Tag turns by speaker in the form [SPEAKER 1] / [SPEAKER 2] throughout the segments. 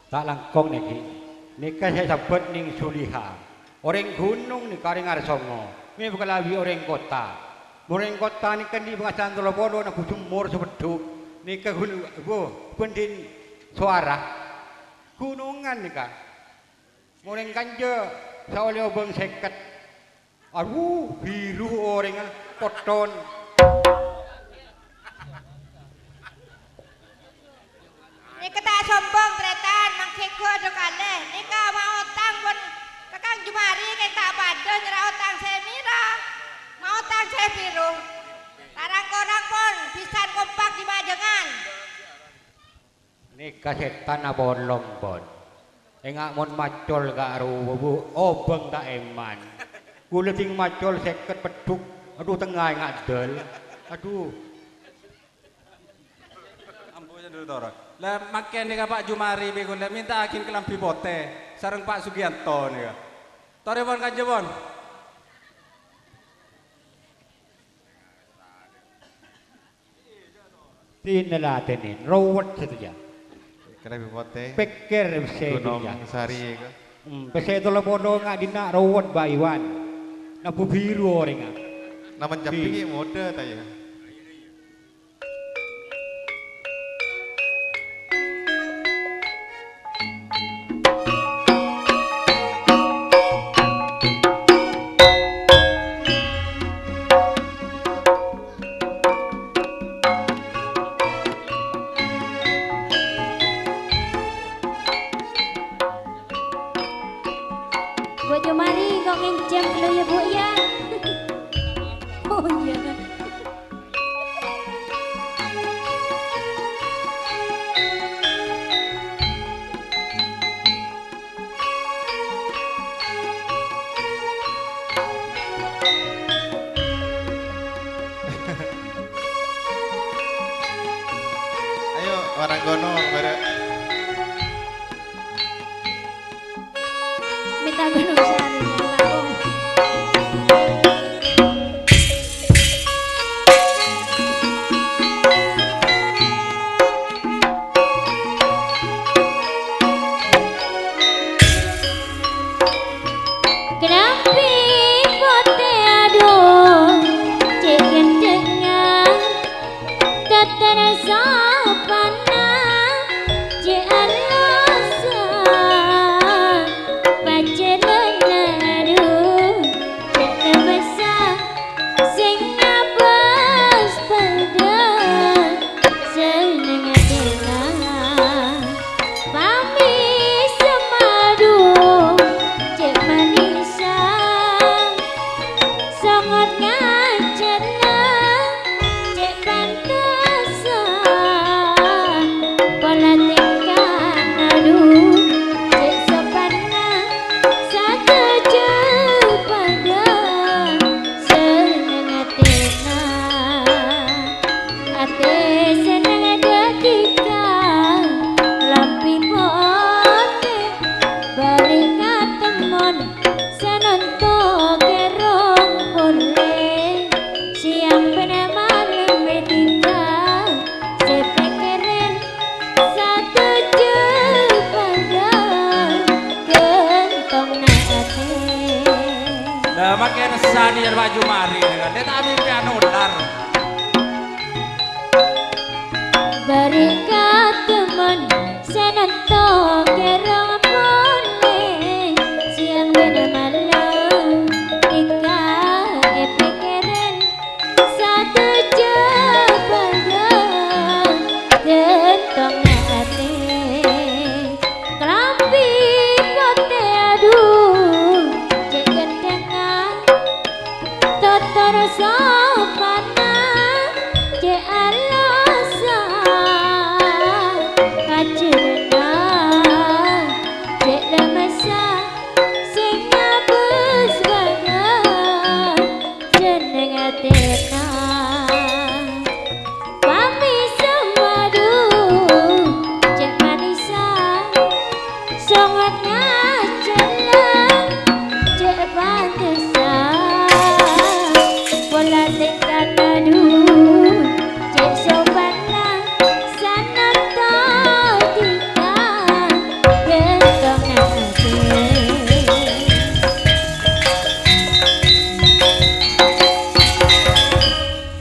[SPEAKER 1] tak langkong niki. Nika saya sebut ning Suliha. Orang gunung nih kari ngarsongo. Ini bukan lagi orang kota. Orang kota ini kan di pengasaran Tolopodo nak sumur sebeduk. Nika gunung, pendin suara. Gunungan nih kan. Orang kanja seolah obeng seket. Aduh, biru orang koton.
[SPEAKER 2] Nika tak sombong tretan mangkeko aja kaleh. Nika mau utang pun kakang Jumari kayak tak pada nyerah utang saya mira. Mau utang saya biru. Tarang korang pun bisa kompak di majengan.
[SPEAKER 1] Nika setan bolong pon. Engak mon macol gak rubu obeng tak eman. Kula ting macol seket peduk. Aduh tengah engak del. Aduh.
[SPEAKER 3] Ampunya dulu Toro. Lah makin nih Pak Jumari begon minta akin kelampi bote sareng Pak Sugianto nih. Tore bon kanje bon.
[SPEAKER 1] Tinelatenin rawat saja.
[SPEAKER 4] Kelampi bote.
[SPEAKER 1] Pikir
[SPEAKER 4] Gunung
[SPEAKER 1] saya.
[SPEAKER 4] Sari ka.
[SPEAKER 1] Pesai Tolopodo ngak dina rawat Mbak Iwan. Nabu biru orang.
[SPEAKER 4] Naman jampingi mode tayo.
[SPEAKER 5] Buat Jumari kau ngencam dulu ya Bu ya. Oh iya.
[SPEAKER 4] Ayo Waranggono bareng.
[SPEAKER 5] Minta gunung sari langkung. Kenapa pote aduh cek gendengan tatara sapana cek alasan pacar menaruh cek lebesar sing ngabas pada seneng adengan pami semadu cek manisan sangat ngajana cek pantasan pola tingkah aduh cek sepana satu pada seneng atina ate seneng detika lampi pote barikat temon senonto kerong boleh siang bener malam betika sepikirin satu pada gentong nate
[SPEAKER 3] Lah makin sani ya Pak Jumari nih kan. Dia tak mimpi anu ular.
[SPEAKER 5] barikat teman senonto kerong boleh siang bener malam tika pikirin satu pada gentong nate kelambi pote aduh cek gendengan totor sapana cek alasan kacena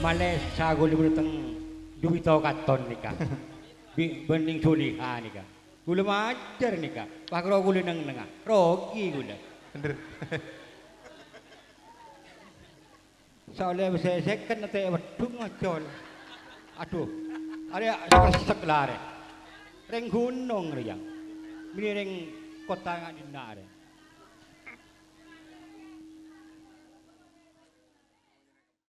[SPEAKER 1] Malaysia gula gula teng Duwito Katon nika. Bening Suliha nika. Gula majar nika. Pakro gula nang nengah. Rogi gula.
[SPEAKER 4] Bener.
[SPEAKER 1] Soalnya saya second nanti wedung ngajol. Aduh. Ada sekelare. Reng gunung riyang. Ini reng kota nggak dinare.